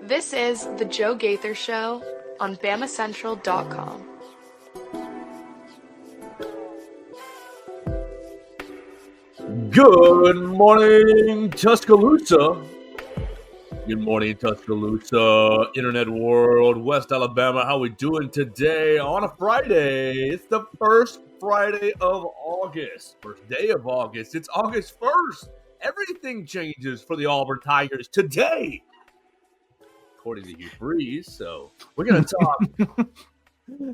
This is The Joe Gaither Show on BamaCentral.com. Good morning, Tuscaloosa. Good morning, Tuscaloosa, Internet World, West Alabama. How we doing today on a Friday? It's the first Friday of August. First day of August. It's August 1st. Everything changes for the Auburn Tigers today, according to Hugh Freeze. So we're going to talk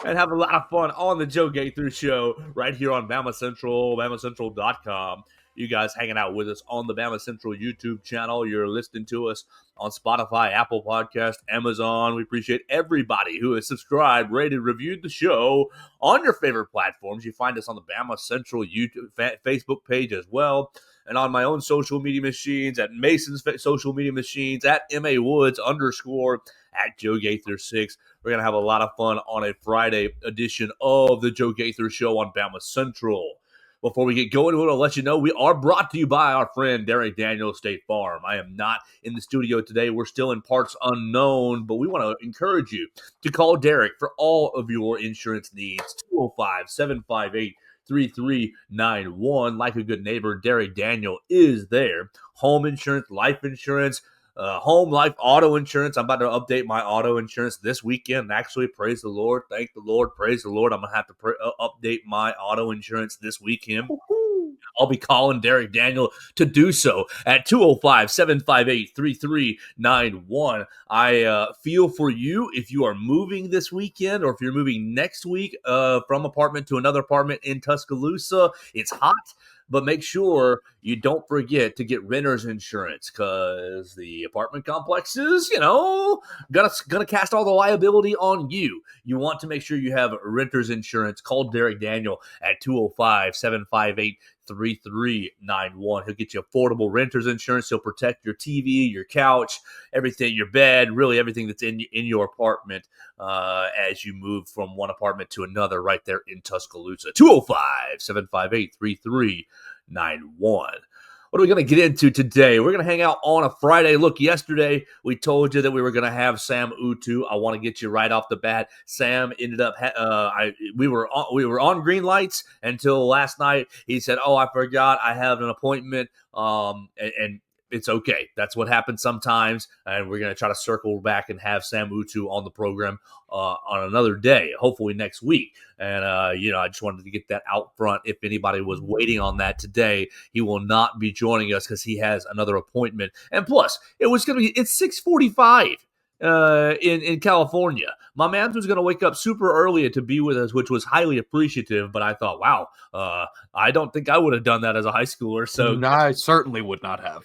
and have a lot of fun on the Joe Gaither Show right here on Bama Central, BamaCentral.com. You guys hanging out with us on the Bama Central YouTube channel. You're listening to us on Spotify, Apple Podcast, Amazon. We appreciate everybody who has subscribed, rated, reviewed the show on your favorite platforms. You find us on the Bama Central YouTube, Facebook page as well, and on my own social media machines, at Mason's social media machines, at MAWoods _ at Joe Gaither 6. We're going to have a lot of fun on a Friday edition of the Joe Gaither Show on Bama Central. Before we get going, I want to let you know we are brought to you by our friend Derek Daniel State Farm. I am not in the studio today. We're still in parts unknown, but we want to encourage you to call Derek for all of your insurance needs. 205-758-3391. Like a good neighbor, Derek Daniel is there. Home insurance, life insurance, home, life, auto insurance. I'm about to update my auto insurance this weekend. Actually, praise the Lord. Thank the Lord. Praise the Lord. I'm going to have to update my auto insurance this weekend. I'll be calling Derek Daniel to do so at 205-758-3391. I feel for you if you are moving this weekend or if you're moving next week from apartment to another apartment in Tuscaloosa. It's hot. But make sure you don't forget to get renter's insurance because the apartment complexes, gonna cast all the liability on you. You want to make sure you have renter's insurance. Call Derek Daniel at 205-758-3391. He'll get you affordable renter's insurance. He'll protect your TV, your couch, everything, your bed, really everything that's in your apartment as you move from one apartment to another right there in Tuscaloosa. 205-758-3391. What are we going to get into today? We're going to hang out on a Friday. Look, yesterday we told you that we were going to have Sam Utu. I want to get you right off the bat. Sam ended up, we were on green lights until last night. He said, "Oh, I forgot I have an appointment." And it's okay. That's what happens sometimes. And we're going to try to circle back and have Sam Utu on the program on another day, hopefully next week. And, I just wanted to get that out front. If anybody was waiting on that today, he will not be joining us because he has another appointment. And plus, it's 6:45 in California. My man was going to wake up super early to be with us, which was highly appreciative. But I thought, wow, I don't think I would have done that as a high schooler. So no, I certainly would not have.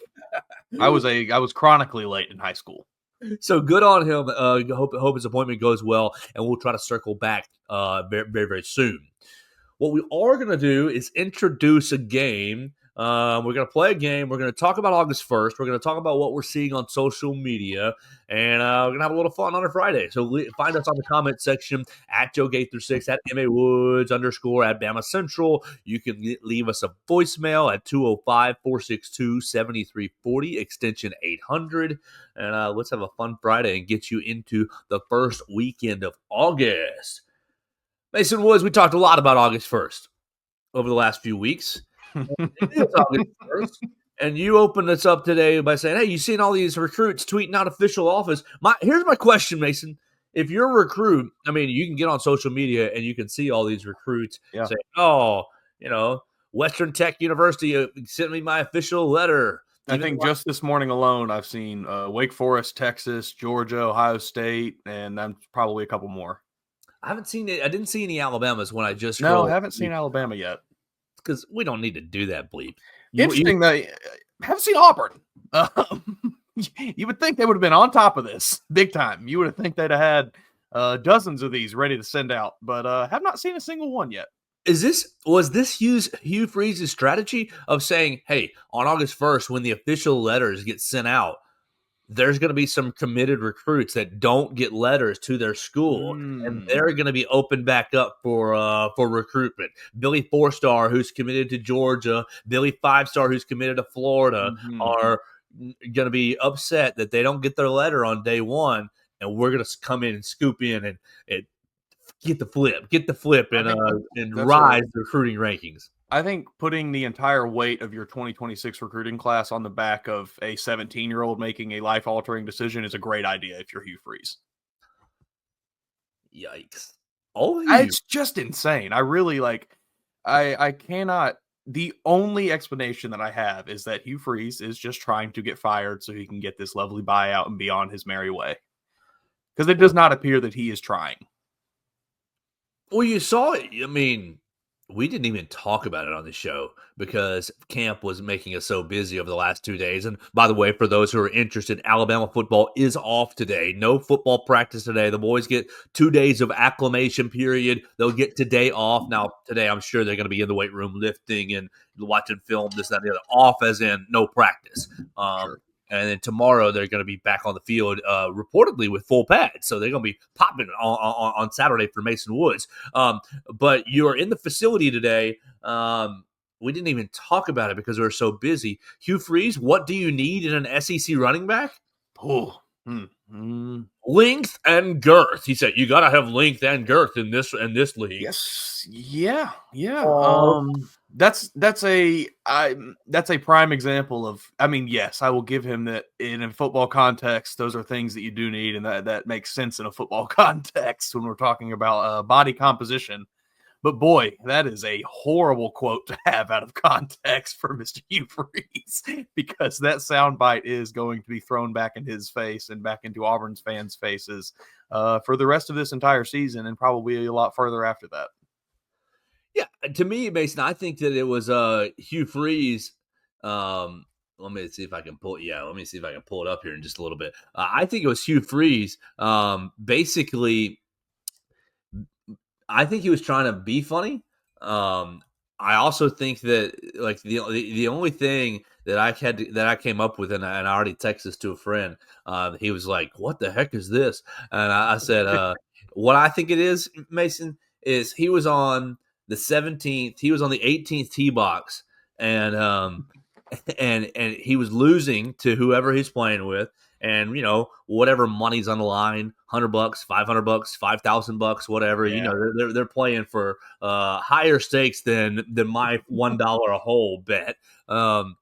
I was chronically late in high school. So good on him. Hope his appointment goes well, and we'll try to circle back very, very, very soon. What we are going to do is introduce a game. We're going to play a game. We're going to talk about August 1st. We're going to talk about what we're seeing on social media, and we're going to have a little fun on a Friday. So find us on the comment section at Joe Gaither 6, at MAWoods _ at Bama Central. You can leave us a voicemail at 205-462-7340, extension 800. And let's have a fun Friday and get you into the first weekend of August. Mason Woods, we talked a lot about August 1st over the last few weeks. It is August 1st, and you opened us up today by saying, "Hey, you seen all these recruits tweeting out official offers?" Here's my question, Mason. If you're a recruit, I mean, you can get on social media and you can see all these recruits say, "Oh, Western Tech University sent me my official letter." I think just this morning alone, I've seen Wake Forest, Texas, Georgia, Ohio State, and then probably a couple more. I haven't seen it. I didn't see any Alabamas when I just I haven't seen Alabama yet. Because we don't need to do that, bleep. Interesting that I haven't seen Auburn. You would think they would have been on top of this big time. You would have think they'd have had dozens of these ready to send out, but have not seen a single one yet. Was this Hugh Freeze's strategy of saying, "Hey, on August 1st, when the official letters get sent out, there's going to be some committed recruits that don't get letters to their school, and they're going to be opened back up for recruitment. Billy 4-star, who's committed to Georgia, Billy 5-star, who's committed to Florida, are going to be upset that they don't get their letter on day one, and we're going to come in and scoop in and get the flip, and rise the recruiting rankings. I think putting the entire weight of your 2026 recruiting class on the back of a 17-year-old making a life-altering decision is a great idea if you're Hugh Freeze. Yikes. It's just insane. I really I cannot. The only explanation that I have is that Hugh Freeze is just trying to get fired so he can get this lovely buyout and be on his merry way. Because it does not appear that he is trying. Well, you saw it. I mean, we didn't even talk about it on the show because camp was making us so busy over the last 2 days. And by the way, for those who are interested, Alabama football is off today. No football practice today. The boys get 2 days of acclimation period. They'll get today off. Now, today, I'm sure they're going to be in the weight room lifting and watching film, this, that, and the other. Off as in no practice. Sure. And then tomorrow they're going to be back on the field, reportedly with full pads. So they're going to be popping on Saturday for Mason Woods. But you're in the facility today. We didn't even talk about it because we were so busy. Hugh Freeze, what do you need in an SEC running back? Oh, length and girth. He said you got to have length and girth in this league. Yes, yeah. That's a prime example of. I mean, yes, I will give him that in a football context. Those are things that you do need, and that makes sense in a football context when we're talking about body composition. But boy, that is a horrible quote to have out of context for Mr. Hugh Freeze, because that soundbite is going to be thrown back in his face and back into Auburn's fans' faces for the rest of this entire season, and probably a lot further after that. Yeah, to me, Mason, I think that it was Hugh Freeze. Let me see if I can pull. Yeah, let me see if I can pull it up here in just a little bit. I think it was Hugh Freeze. Basically, I think he was trying to be funny. I also think that like the only thing that I came up with, and I already texted this to a friend. He was like, "What the heck is this?" And I said, "What I think it is, Mason, is he was on the 17th. He was on the 18th tee box, and he was losing to whoever he's playing with." And, whatever money's on the line, $100, $500, $5,000, whatever, Yeah. they're playing for higher stakes than my $1 a hole bet. And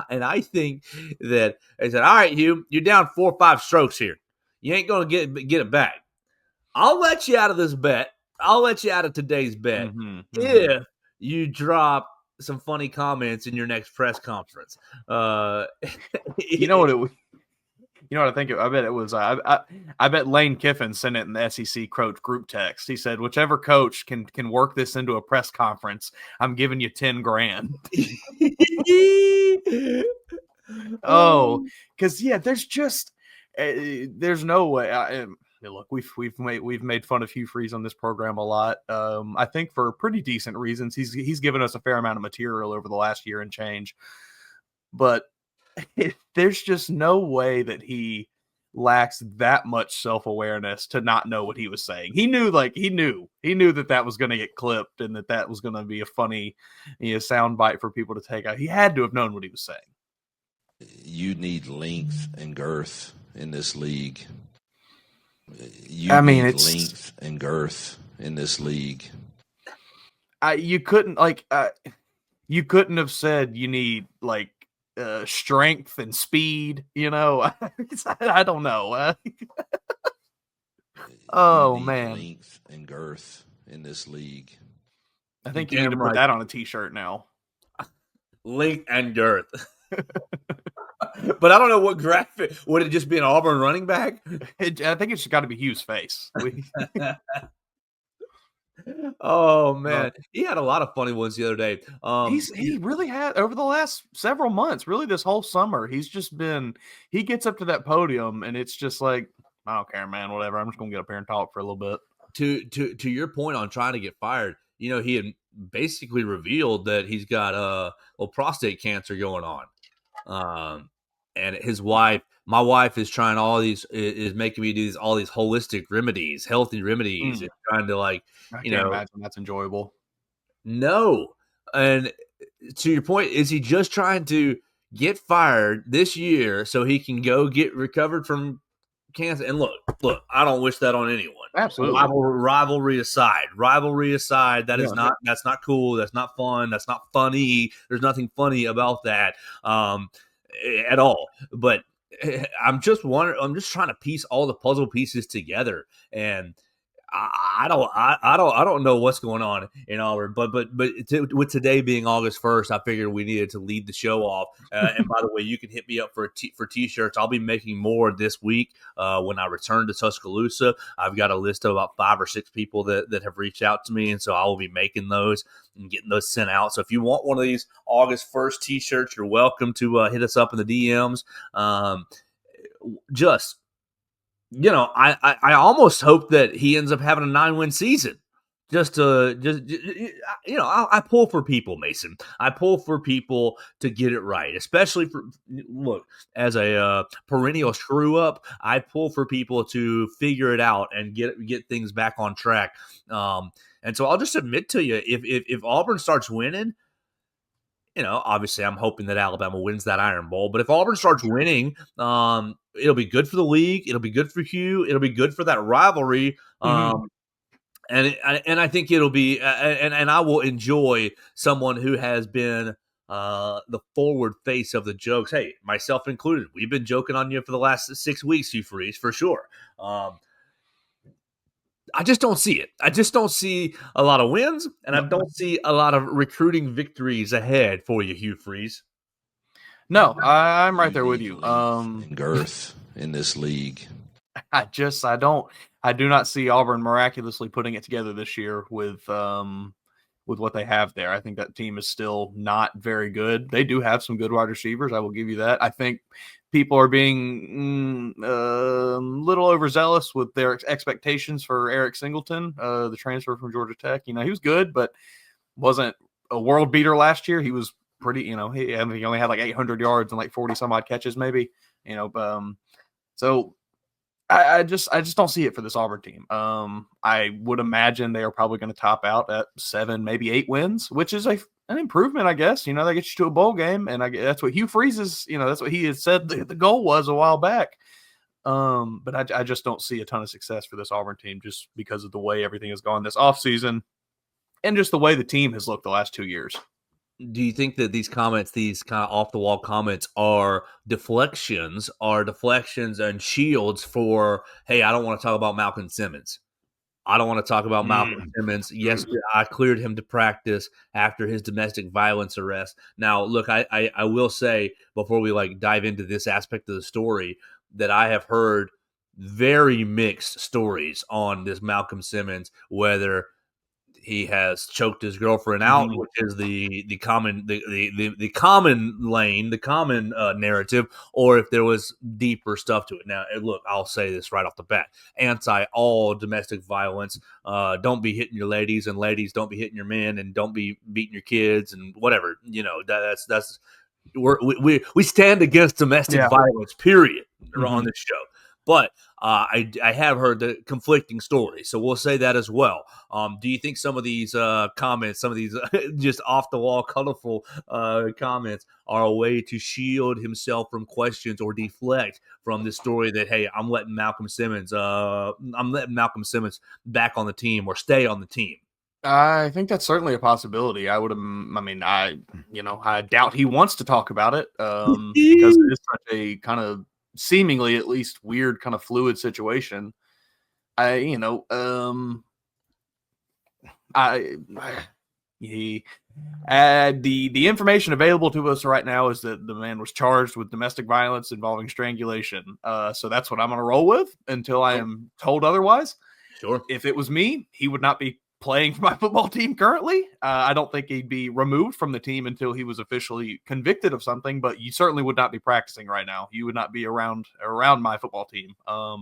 I think that they said, all right, Hugh, you're down 4 or 5 strokes here. You ain't going to get it back. I'll let you out of this bet. I'll let you out of today's bet if you drop some funny comments in your next press conference. You know what I think? I bet it was. I bet Lane Kiffin sent it in the SEC coach group text. He said, "Whichever coach can work this into a press conference, I'm giving you $10,000." Oh, because there's just there's no way. Look, we've made fun of Hugh Freeze on this program a lot. I think for pretty decent reasons. He's given us a fair amount of material over the last year and change, but there's just no way that he lacks that much self-awareness to not know what he was saying. He knew that was going to get clipped and that was going to be a funny soundbite for people to take out. He had to have known what he was saying. You need length and girth in this league. It's length and girth in this league. You couldn't have said you need strength and speed. I don't know. Oh man, length and girth in this league. I think you need to put that on a t-shirt now. Length and girth. But I don't know what graphic. Would it just be an Auburn running back? I think it's got to be Hugh's face. Oh man, he had a lot of funny ones the other day. He really had over the last several months, really this whole summer. He's just been. He gets up to that podium, and it's just like, I don't care, man. Whatever. I'm just gonna get up here and talk for a little bit. To your point on trying to get fired, he had basically revealed that he's got prostate cancer going on. And his wife, my wife, is trying is making me do all these holistic remedies, healthy remedies, and trying to I can't imagine that's enjoyable. No, and to your point, is he just trying to get fired this year so he can go get recovered from cancer. And look, I don't wish that on anyone. Absolutely. Rivalry aside, that's not cool. That's not fun. That's not funny. There's nothing funny about that at all. But I'm just trying to piece all the puzzle pieces together, and I don't know what's going on in Auburn, but with today being August 1st, I figured we needed to lead the show off. And by the way, you can hit me up for t-shirts. I'll be making more this week when I return to Tuscaloosa. I've got a list of about 5 or 6 people that have reached out to me, and so I will be making those and getting those sent out. So if you want one of these August 1st t-shirts, you're welcome to hit us up in the DMs. I almost hope that he ends up having a 9-win season. I pull for people, Mason. I pull for people to get it right, especially as a perennial screw up. I pull for people to figure it out and get things back on track. And so I'll just admit to you, if Auburn starts winning, obviously I'm hoping that Alabama wins that Iron Bowl. But if Auburn starts winning, it'll be good for the league. It'll be good for Hugh. It'll be good for that rivalry. And I think it'll be, and I will enjoy someone who has been the forward face of the jokes. Hey, myself included. We've been joking on you for the last 6 weeks, Hugh Freeze, for sure. I just don't see it. I just don't see a lot of wins, and I don't see a lot of recruiting victories ahead for you, Hugh Freeze. No, I'm right there with you. Girth in this league. I do not see Auburn miraculously putting it together this year with what they have there. I think that team is still not very good. They do have some good wide receivers. I will give you that. I think people are being a little overzealous with their expectations for Eric Singleton, the transfer from Georgia Tech. He was good, but wasn't a world beater last year. He was pretty, he only had like 800 yards and like 40 some odd catches, maybe, so I just don't see it for this Auburn team. I would imagine they are probably going to top out at 7, maybe 8 wins, which is an improvement, I guess. That gets you to a bowl game, and that's what Hugh Freeze is. That's what he has said the goal was a while back. But I just don't see a ton of success for this Auburn team just because of the way everything has gone this offseason and just the way the team has looked the last 2 years. Do you think that these comments, these kind of off-the-wall comments, are deflections and shields for, hey, I don't want to talk about Malcolm Simmons. I don't want to talk about Malcolm Simmons. Yes, I cleared him to practice after his domestic violence arrest. Now, look, I will say before we dive into this aspect of the story that I have heard very mixed stories on this Malcolm Simmons, whether he has choked his girlfriend out, which is the common narrative, or if there was deeper stuff to it. Now, look, I'll say this right off the bat: anti all domestic violence. Don't be hitting your ladies, and ladies don't be hitting your men, and don't be beating your kids, and whatever. That's we stand against domestic violence. Period. On this show. But I have heard the conflicting stories, so we'll say that as well. Do you think some of these comments, some of these just off-the-wall, colorful comments are a way to shield himself from questions or deflect from this story that, hey, I'm letting Malcolm Simmons back on the team or stay on the team? I think that's certainly a possibility. I doubt he wants to talk about it because it is such a kind of seemingly at least weird kind of fluid situation. The information available to us right now is that the man was charged with domestic violence involving strangulation. So that's what I'm going to roll with until I am told otherwise. Sure. If it was me, he would not be playing for my football team currently. I don't think he'd be removed from the team until he was officially convicted of something, but you certainly would not be practicing right now. You would not be around my football team. I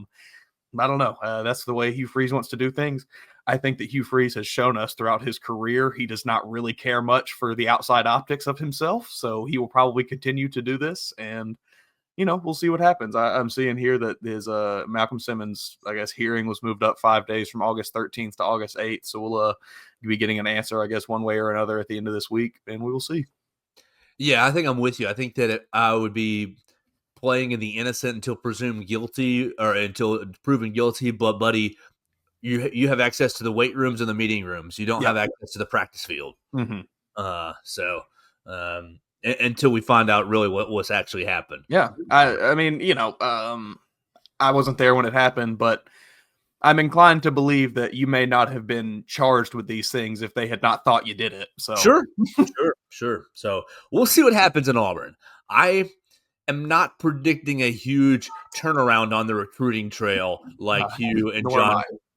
don't know. That's the way Hugh Freeze wants to do things. I think that Hugh Freeze has shown us throughout his career he does not really care much for the outside optics of himself, so he will probably continue to do this, and we'll see what happens. I'm seeing here that his Malcolm Simmons, I guess, hearing was moved up 5 days from August 13th to August 8th. So we'll be getting an answer, I guess, one way or another at the end of this week, and we will see. Yeah, I think I'm with you. I think that I would be playing in the innocent until presumed guilty or until proven guilty. But, buddy, you have access to the weight rooms and the meeting rooms. You don't Yeah. have access to the practice field. Mm-hmm. Until we find out really what's actually happened. Yeah. I mean, I wasn't there when it happened, but I'm inclined to believe that you may not have been charged with these things if they had not thought you did it. So Sure. So we'll see what happens in Auburn. I am not predicting a huge turnaround on the recruiting trail like Hugh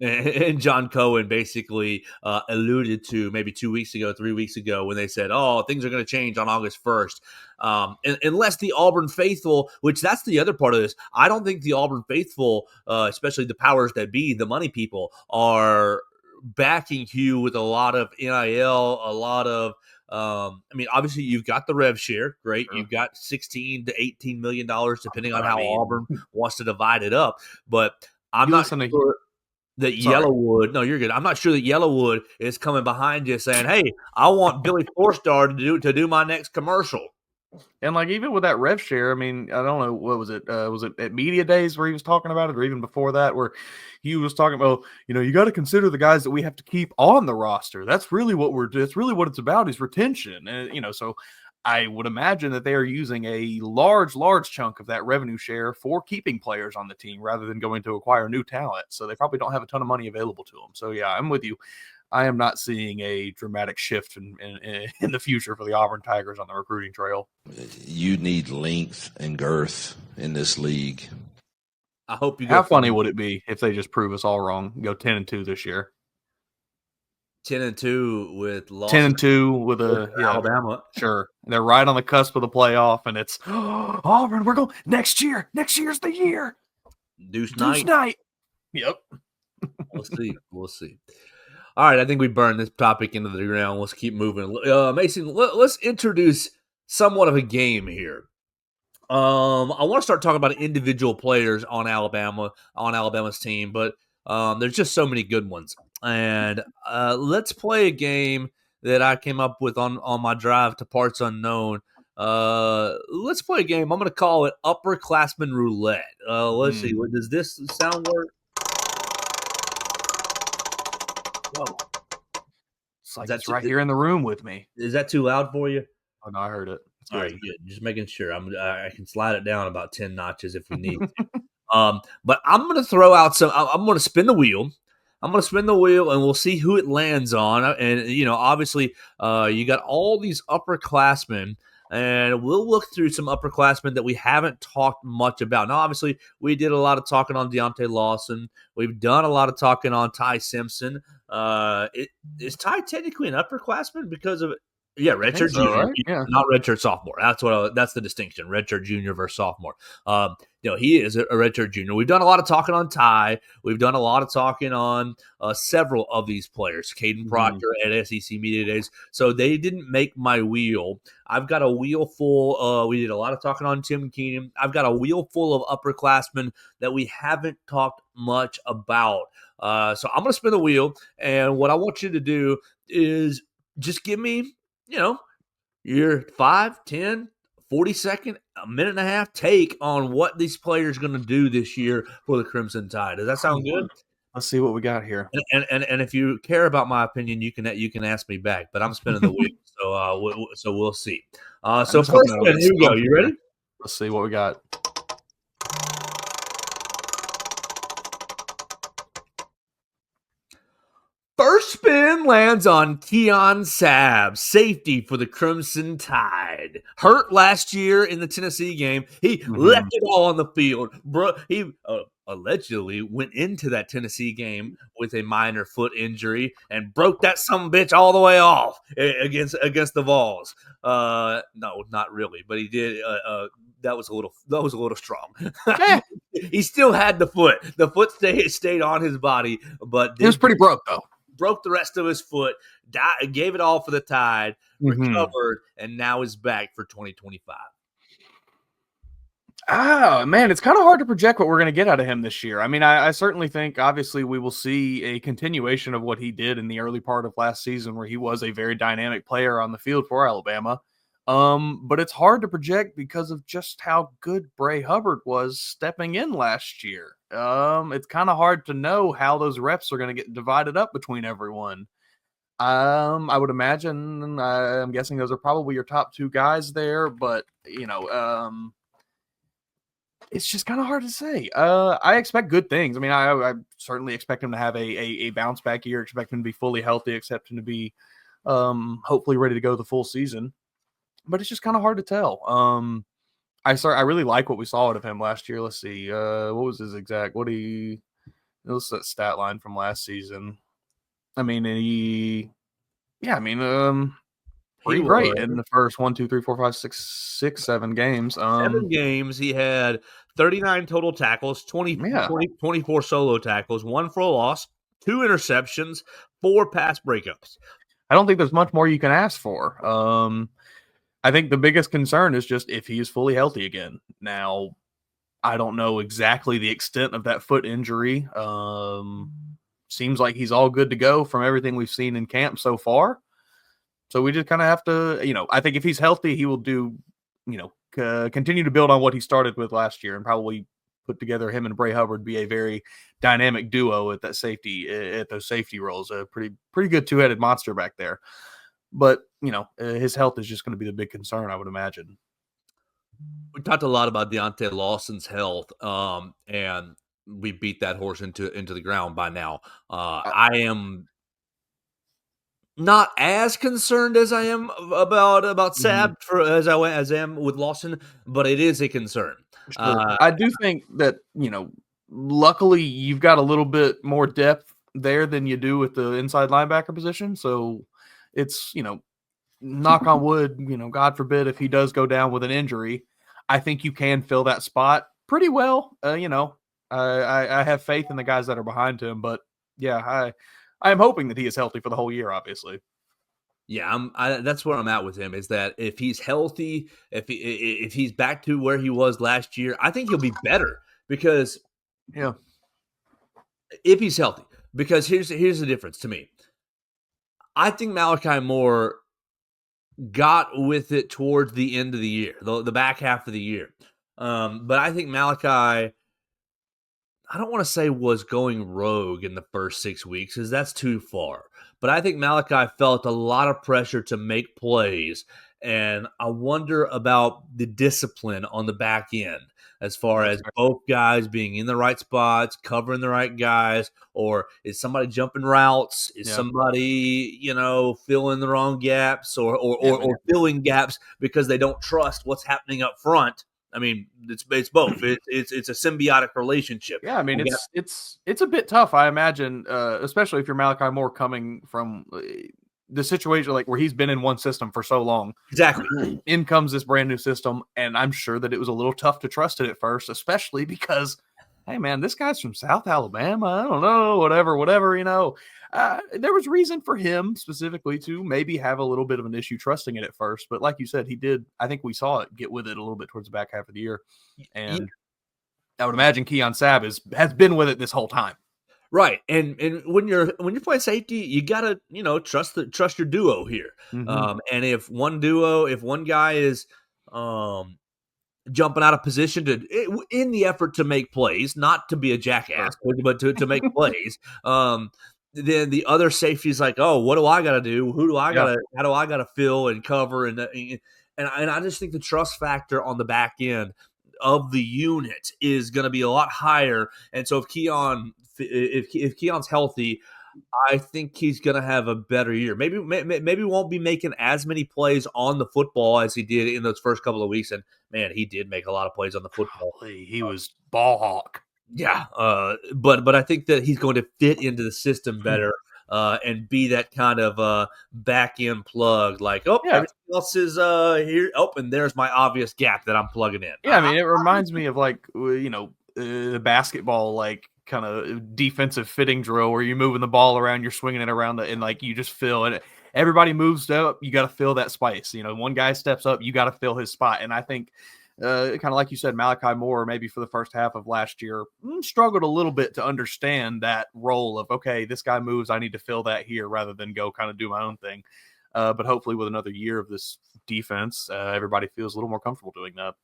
and John Cohen basically alluded to maybe 2 weeks ago, 3 weeks ago, when they said, "Oh, things are going to change on August 1st." Unless the Auburn faithful, which that's the other part of this, I don't think the Auburn faithful, especially the powers that be, the money people, are backing Hugh with a lot of NIL, a lot of obviously you've got the rev share, great. Sure. You've got $16 to $18 million, depending on how Auburn wants to divide it up. But I'm not sure that Yellowwood. No, you're good. I'm not sure that Yellowwood is coming behind you saying, "Hey, I want Billy Four-Star to do my next commercial." And like even with that rev share, I mean, I don't know, what was it? Was it at Media Days where he was talking about it, or even before that, where he was talking about, you got to consider the guys that we have to keep on the roster. That's really what it's about, is retention. And so I would imagine that they are using a large chunk of that revenue share for keeping players on the team rather than going to acquire new talent. So they probably don't have a ton of money available to them. So yeah, I'm with you. I am not seeing a dramatic shift in the future for the Auburn Tigers on the recruiting trail. You need length and girth in this league. I hope you. How funny would it be if they just prove us all wrong? Go 10-2 this year. 10-2 with loss. 10-2 with Alabama. Sure, they're right on the cusp of the playoff, and it's Auburn. We're going next year. Next year's the year. Deuce night. Yep. We'll see. All right, I think we burned this topic into the ground. Let's keep moving. Mason, let's introduce somewhat of a game here. I want to start talking about individual players on Alabama's team, but there's just so many good ones. And let's play a game that I came up with on my drive to Parts Unknown. Let's play a game. I'm going to call it Upperclassmen Roulette. Let's see. Does this sound work? Whoa. It's like that's right here in the room with me. Is that too loud for you? Oh, no, I heard it. All right, good. Just making sure. I can slide it down about 10 notches if we need to. But I'm going to throw out I'm going to spin the wheel. And we'll see who it lands on. And, obviously, you got all these upperclassmen. And we'll look through some upperclassmen that we haven't talked much about. Now, obviously, we did a lot of talking on Deontay Lawson. We've done a lot of talking on Ty Simpson. Is Ty technically an upperclassman because of it? Yeah, redshirt junior, right? Yeah. Not redshirt sophomore. That's the distinction. Redshirt junior versus sophomore. He is a redshirt junior. We've done a lot of talking on Ty. We've done a lot of talking on several of these players. Caden Proctor at SEC Media Days. So they didn't make my wheel. I've got a wheel full. We did a lot of talking on Tim Keenan. I've got a wheel full of upperclassmen that we haven't talked much about. So I'm going to spin the wheel, and what I want you to do is just give me your 5, 10, 40-second, a minute and a half take on what these players are going to do this year for the Crimson Tide. Does that sound good? Let's see what we got here. And if you care about my opinion, you can ask me back. But I'm spinning the wheel, so we'll see. So first one, here we go. You ready? Let's see what we got. First spin lands on Keon Sabb, safety for the Crimson Tide. Hurt last year in the Tennessee game. He left it all on the field. He allegedly went into that Tennessee game with a minor foot injury and broke that sumbitch all the way off against the Vols. No, not really, but he did. That was a little strong. He still had the foot. The foot stayed on his body, but it was pretty broke though. Broke the rest of his foot, gave it all for the Tide, recovered, and now is back for 2025. Oh, man, it's kind of hard to project what we're going to get out of him this year. I mean, I certainly think, obviously, we will see a continuation of what he did in the early part of last season, where he was a very dynamic player on the field for Alabama. But it's hard to project because of just how good Bray Hubbard was stepping in last year. It's kind of hard to know how those reps are going to get divided up between everyone. I would imagine, I'm guessing those are probably your top two guys there, but it's just kind of hard to say. I expect good things. I mean, I certainly expect him to have a bounce back year, expect him to be fully healthy, expect him to be hopefully ready to go the full season. But it's just kind of hard to tell. I really like what we saw out of him last year. Let's see. What was his exact? What's that stat line from last season? I mean, pretty great in the first 1, 2, 3, 4, 5, 6, 7 games. 7 games. He had 39 total tackles, 24 solo tackles, 1 for a loss, 2 interceptions, 4 pass breakups. I don't think there's much more you can ask for. I think the biggest concern is just if he is fully healthy again. Now, I don't know exactly the extent of that foot injury. Seems like he's all good to go from everything we've seen in camp so far. So we just kind of have to, I think if he's healthy, he will do, continue to build on what he started with last year and probably put together him and Bray Hubbard be a very dynamic duo at those safety roles. A pretty good two-headed monster back there. But, his health is just going to be the big concern, I would imagine. We talked a lot about Deontay Lawson's health, and we beat that horse into the ground by now. I am not as concerned as I am about Sab as I am with Lawson, but it is a concern. Sure. I do think that, luckily you've got a little bit more depth there than you do with the inside linebacker position. So it's, knock on wood, God forbid if he does go down with an injury, I think you can fill that spot pretty well. I have faith in the guys that are behind him, but yeah, I am hoping that he is healthy for the whole year, obviously. Yeah, that's where I'm at with him, is that if he's healthy, if he's back to where he was last year, I think he'll be better because if he's healthy, because here's the difference to me. I think Malachi Moore got with it towards the end of the year, the back half of the year. But I think Malachi, I don't want to say was going rogue in the first 6 weeks, because that's too far. But I think Malachi felt a lot of pressure to make plays, and I wonder about the discipline on the back end as far as both guys being in the right spots, covering the right guys, or is somebody jumping routes? Is somebody, filling the wrong gaps or filling gaps because they don't trust what's happening up front? I mean, it's both. It's a symbiotic relationship. Yeah, I mean, it's a bit tough, I imagine, especially if you're Malachi Moore coming from the situation like where he's been in one system for so long. Exactly. In comes this brand new system, and I'm sure that it was a little tough to trust it at first, especially because, hey, man, this guy's from South Alabama. I don't know, whatever. There was reason for him specifically to maybe have a little bit of an issue trusting it at first. But like you said, he did. I think we saw it get with it a little bit towards the back half of the year. And I would imagine Keon Sabb has been with it this whole time. Right. And when you're playing safety, you gotta, trust your duo here. Mm-hmm. And if one guy is jumping out of position in the effort to make plays, not to be a jackass, but to make plays, then the other safety is like, oh, what do I got to do? How do I got to fill and cover? And I just think the trust factor on the back end of the unit is going to be a lot higher. And so if Keon's healthy, I think he's going to have a better year. Maybe won't be making as many plays on the football as he did in those first couple of weeks. And man, he did make a lot of plays on the football. He was ball hawk. Yeah, but I think that he's going to fit into the system better and be that kind of back end plug. Like, everything else is here. Oh, and there's my obvious gap that I'm plugging in. Yeah, I mean, it reminds me of the basketball kind of defensive fitting drill where you're moving the ball around, you're swinging it around, and you just fill it. Everybody moves up, you got to fill that space. One guy steps up, you got to fill his spot, and I think. Kind of like you said, Malachi Moore, maybe for the first half of last year, struggled a little bit to understand that role of, okay, this guy moves, I need to fill that here rather than go kind of do my own thing. But hopefully with another year of this defense, everybody feels a little more comfortable doing that.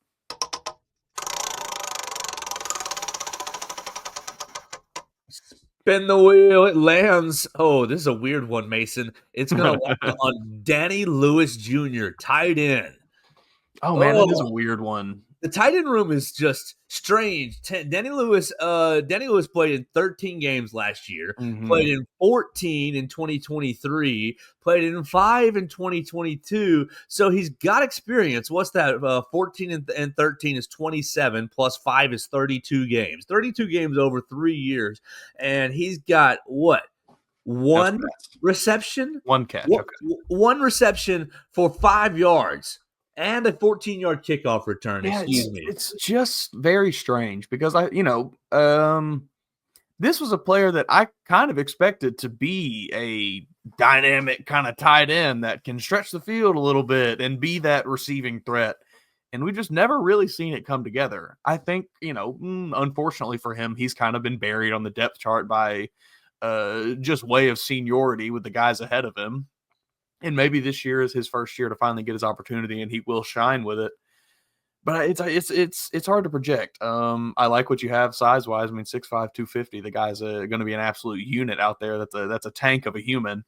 Spin the wheel. It lands. Oh, this is a weird one, Mason. It's going to land on Danny Lewis Jr., tight end. Oh, man, that is a weird one. The tight end room is just strange. Danny Lewis played in 13 games last year, played in 14 in 2023, played in 5 in 2022. So he's got experience. What's that? 14 and 13 is 27, plus 5 is 32 games. 32 games over 3 years. And he's got what? One reception? One catch. One reception for 5 yards. And a 14-yard kickoff return. Yeah, Excuse me. It's just very strange because this was a player that I kind of expected to be a dynamic kind of tight end that can stretch the field a little bit and be that receiving threat. And we just never really seen it come together. I think, unfortunately for him, he's kind of been buried on the depth chart by just way of seniority with the guys ahead of him. And maybe this year is his first year to finally get his opportunity, and he will shine with it. But it's hard to project. I like what you have size wise. I mean, 6'5", 250. The guy's going to be an absolute unit out there. That's a tank of a human.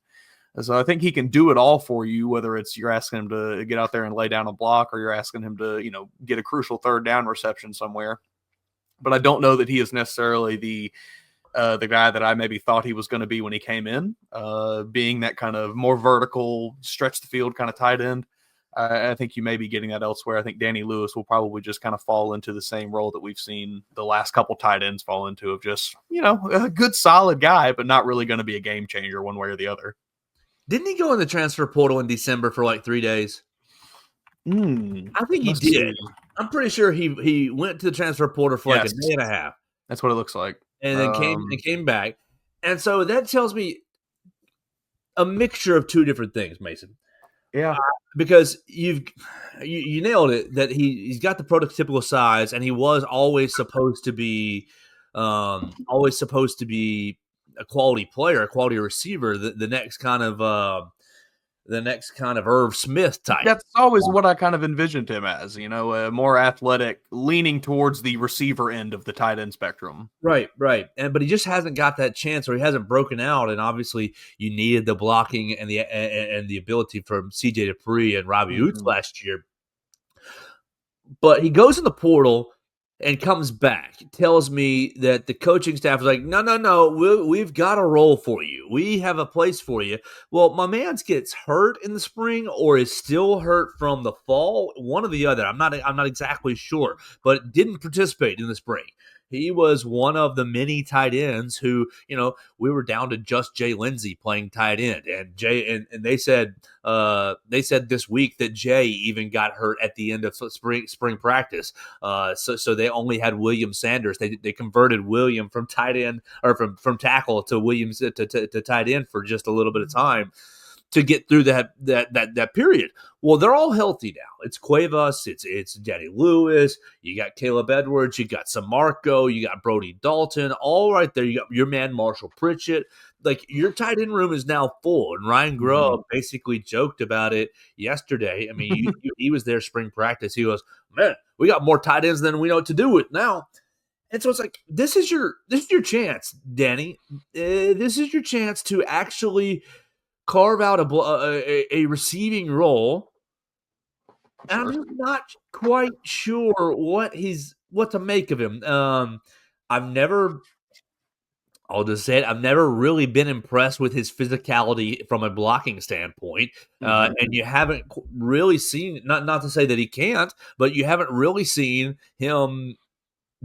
So I think he can do it all for you. Whether it's you're asking him to get out there and lay down a block, or you're asking him to get a crucial third down reception somewhere. But I don't know that he is necessarily the guy that I maybe thought he was going to be when he came in, being that kind of more vertical, stretch the field kind of tight end. I think you may be getting that elsewhere. I think Danny Lewis will probably just kind of fall into the same role that we've seen the last couple tight ends fall into, of just, a good solid guy, but not really going to be a game changer one way or the other. Didn't he go in the transfer portal in December for like 3 days? I think he did. See. I'm pretty sure he went to the transfer portal for like a day and a half. That's what it looks like. And then came back. And so that tells me a mixture of two different things, Mason. Yeah. Because you nailed it, that he's got the prototypical size, and he was always supposed to be a quality player, a quality receiver, the next kind of Irv Smith type. That's always what I kind of envisioned him as, a more athletic, leaning towards the receiver end of the tight end spectrum. Right. But he just hasn't got that chance, or he hasn't broken out. And obviously, you needed the blocking and the ability from C.J. Dupree and Robbie Oots last year. But he goes in the portal and comes back, tells me that the coaching staff is like, no, we've got a role for you. We have a place for you. Well, my man gets hurt in the spring, or is still hurt from the fall, one or the other. I'm not exactly sure, but didn't participate in the spring. He was one of the many tight ends who, we were down to just Jay Lindsey playing tight end, and they said this week that Jay even got hurt at the end of spring practice. So they only had William Sanders. They converted William from tight end, or from tackle to Williams to tight end for just a little bit of time to get through that period. Well, they're all healthy now. It's Cuevas, it's Danny Lewis, you got Caleb Edwards, you got Samarco, you got Brody Dalton, all right there. You got your man Marshall Pritchett. Like, your tight end room is now full, and Ryan Grubb basically joked about it yesterday. I mean, he was there spring practice. He goes, man, we got more tight ends than we know what to do with now. And so it's like, this is your chance, Danny. This is your chance to actually carve out a receiving role. And I'm just not quite sure what to make of him. I've never really been impressed with his physicality from a blocking standpoint. And you haven't really seen, not to say that he can't, but you haven't really seen him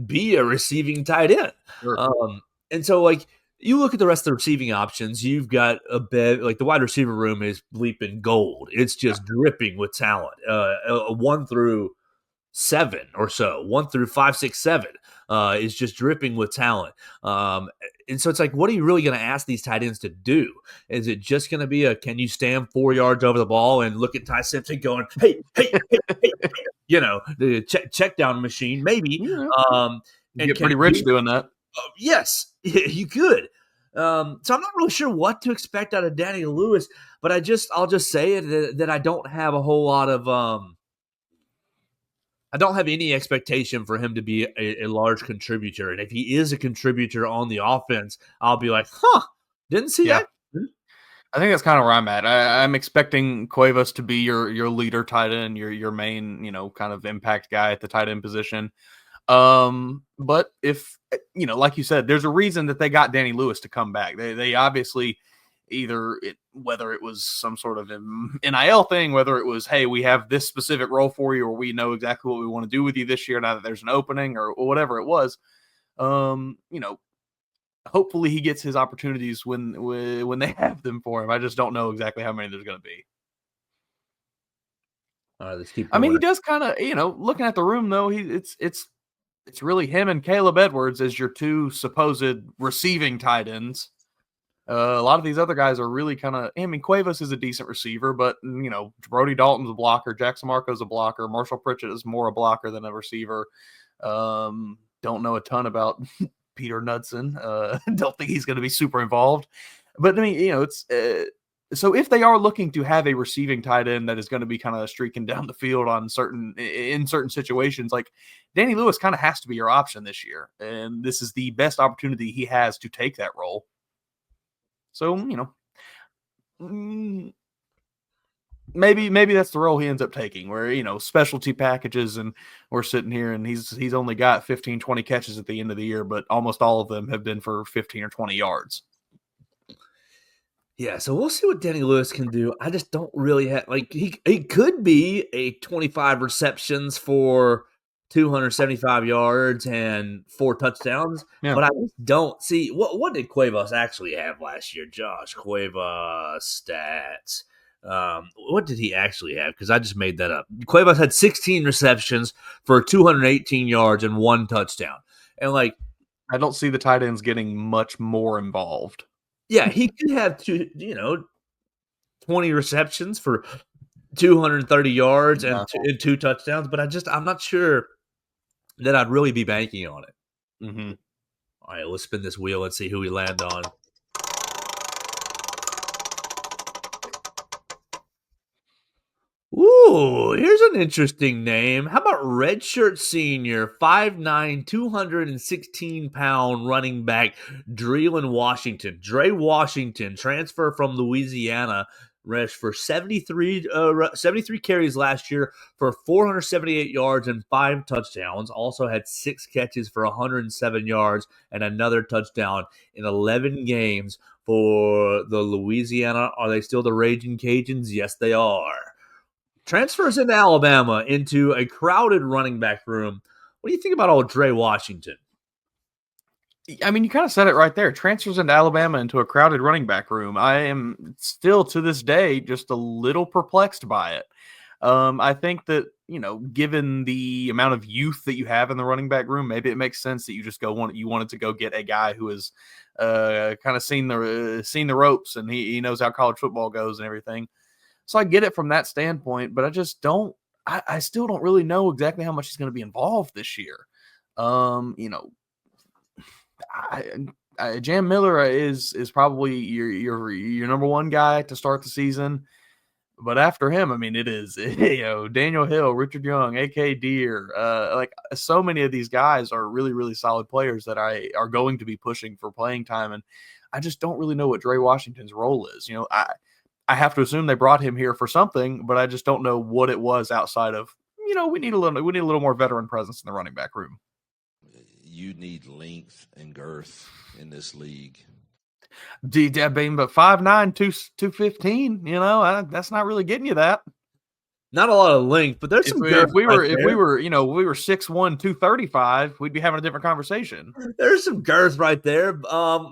be a receiving tight end. Sure. And so, like, you look at the rest of the receiving options, you've got a bed, like the wide receiver room is bleeping gold. It's just dripping with talent. 1 through 7 or so, 1 through 5, 6, 7 is just dripping with talent. And so it's like, what are you really going to ask these tight ends to do? Is it just going to be can you stand 4 yards over the ball and look at Ty Simpson going, hey, the check down machine, maybe. You get pretty rich doing that. Yes, you could. So I'm not really sure what to expect out of Danny Lewis, but But I'll just say it that I don't have a whole lot of I don't have any expectation for him to be a large contributor. And if he is a contributor on the offense, I'll be like, didn't see that. I think that's kind of where I'm at. I'm expecting Cuevas to be your leader tight end, your main, kind of impact guy at the tight end position. But if, like you said, there's a reason that they got Danny Lewis to come back. They obviously whether it was some sort of NIL thing, whether it was, hey, we have this specific role for you, or we know exactly what we want to do with you this year now that there's an opening, or whatever it was, hopefully he gets his opportunities when they have them for him. I just don't know exactly how many there's going to be. All right, let's keep going. I mean, he going. does kind of, looking at the room though, it's really him and Caleb Edwards as your two supposed receiving tight ends. A lot of these other guys are really kind of, I mean, Cuevas is a decent receiver, but, Brody Dalton's a blocker. Jackson Marco's a blocker. Marshall Pritchett is more a blocker than a receiver. Don't know a ton about Peter Knudsen. Don't think he's going to be super involved. But, I mean, it's so if they are looking to have a receiving tight end that is going to be kind of streaking down the field in certain situations, like Danny Lewis kind of has to be your option this year. And this is the best opportunity he has to take that role. So, maybe that's the role he ends up taking, where, specialty packages, and we're sitting here and he's only got 15, 20 catches at the end of the year, but almost all of them have been for 15 or 20 yards. Yeah, so we'll see what Danny Lewis can do. I just don't really have, he could be a 25 receptions for 275 yards and 4 touchdowns, but I just don't see what did Cuevas actually have last year? Josh Cuevas stats. What did he actually have? Because I just made that up. Cuevas had 16 receptions for 218 yards and 1 touchdown. And I don't see the tight ends getting much more involved. Yeah, he could have 20 receptions for 230 yards and 2 touchdowns, but I'm not sure that I'd really be banking on it. Mm-hmm. All right, let's spin this wheel and see who we land on. Ooh, here's an interesting name. How about redshirt senior, 5'9", 216-pound running back, Dreelan Washington. Dre Washington, transfer from Louisiana, rushed for 73 carries last year for 478 yards and 5 touchdowns. Also had 6 catches for 107 yards and another touchdown in 11 games for the Louisiana. Are they still the Raging Cajuns? Yes, they are. Transfers into Alabama into a crowded running back room. What do you think about old Dre Washington? I mean, you kind of said it right there. Transfers into Alabama into a crowded running back room. I am still, to this day, just a little perplexed by it. I think that, given the amount of youth that you have in the running back room, maybe it makes sense that you just wanted to go get a guy who has kind of seen the ropes, and he knows how college football goes and everything. So I get it from that standpoint, but I just don't. I still don't really know exactly how much he's going to be involved this year. Jam Miller is probably your number one guy to start the season, but after him, I mean, it is Daniel Hill, Richard Young, A.K. Deere. So many of these guys are really, really solid players that are going to be pushing for playing time, and I just don't really know what Dre Washington's role is. I have to assume they brought him here for something, but I just don't know what it was outside of, we need a little more veteran presence in the running back room. You need length and girth in this league. But 5'9", 215, that's not really getting you that. Not a lot of length, but there's some girth. If we were 6'1", 235, we'd be having a different conversation. There's some girth right there.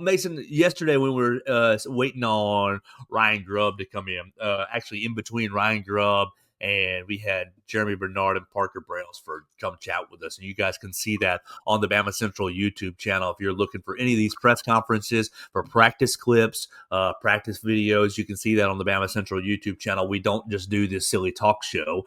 Mason, yesterday when we were waiting on Ryan Grubb to come in, actually in between Ryan Grubb and we had Jeremy Bernard and Parker Brailsford come chat with us. And you guys can see that on the Bama Central YouTube channel. If you're looking for any of these press conferences, for practice clips, practice videos, you can see that on the Bama Central YouTube channel. We don't just do this silly talk show.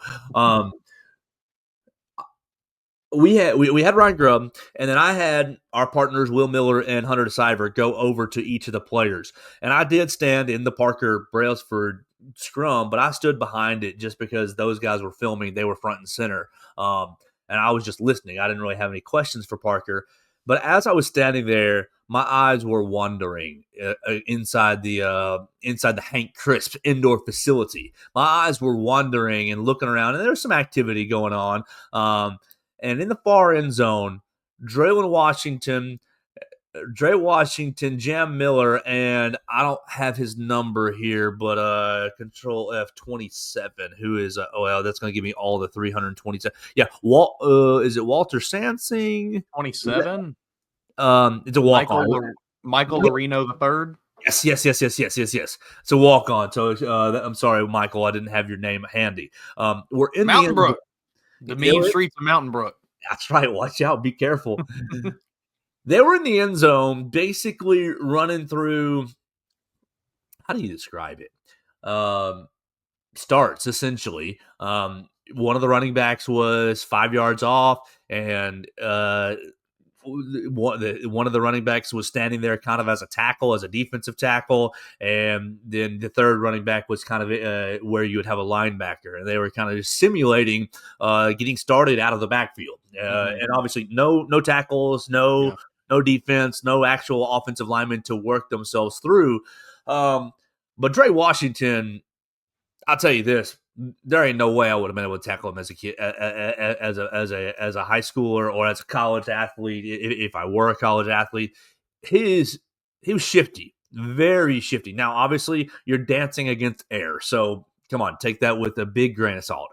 We had Ryan Grubb, and then I had our partners Will Miller and Hunter DeCiver go over to each of the players. And I did stand in the Parker Brailsford scrum, but I stood behind it just because those guys were filming. They were front and center. And I was just listening. I didn't really have any questions for Parker. But as I was standing there, my eyes were wandering inside the Hank Crisp indoor facility. My eyes were wandering and looking around, and there was some activity going on. And in the far end zone, Dre Washington, Jam Miller, and I don't have his number here, but Control F27, who is that's going to give me all the 327. Yeah, is it Walter Sansing? 27. It's a walk on. Michael Larino the third. Yes. It's a walk on. So I'm sorry, Michael, I didn't have your name handy. We're in Mountain Brook, the mean streets of Mountain Brook. That's right. Watch out. Be careful. They were in the end zone, basically running through. How do you describe it? Starts essentially. One of the running backs was 5 yards off, and one of the running backs was standing there kind of as a tackle, as a defensive tackle, and then the third running back was kind of where you would have a linebacker, and they were kind of just simulating getting started out of the backfield, and obviously no tackles, no defense, no actual offensive linemen to work themselves through. But Dre Washington, I'll tell you this. There ain't no way I would have been able to tackle him as a kid, as a high schooler or as a college athlete. If I were a college athlete, he was shifty, very shifty. Now, obviously, you're dancing against air, so come on, take that with a big grain of salt.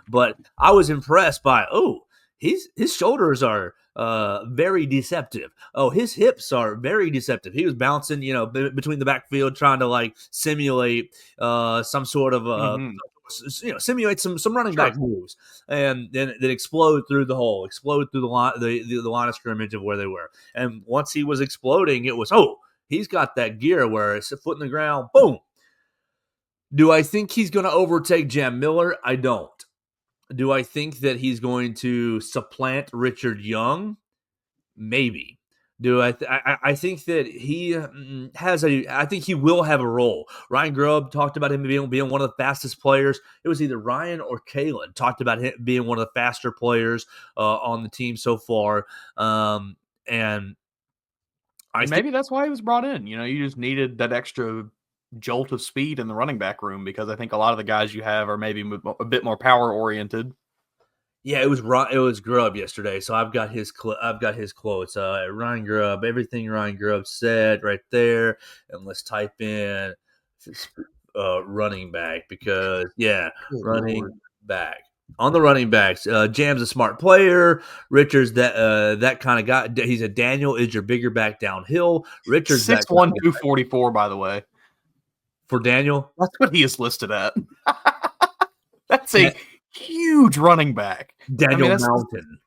But I was impressed by his shoulders are very deceptive. Oh, his hips are very deceptive. He was bouncing, between the backfield, trying to like simulate some sort of simulate some running back moves, and then explode through the hole, explode through the line of scrimmage of where they were. And once he was exploding, it was he's got that gear where it's a foot in the ground, boom. Do I think he's going to overtake Jam Miller? I don't. Do I think that he's going to supplant Richard Young? Maybe. Do I think that he I think he will have a role. Ryan Grubb talked about him being one of the fastest players. It was either Ryan or Kalen talked about him being one of the faster players on the team so far. And maybe that's why he was brought in. You just needed that extra jolt of speed in the running back room, because I think a lot of the guys you have are maybe a bit more power oriented. Yeah, it was Grubb yesterday, so I've got his quotes. Ryan Grubb, everything Ryan Grubb said right there, and let's type in running back because running back. On the running backs, Jam's a smart player. Richards that kind of guy. He's a Daniel is your bigger back downhill. Richards 6'1", 244, by the way. For Daniel, that's what he is listed at. That's a huge running back. Daniel Mountain.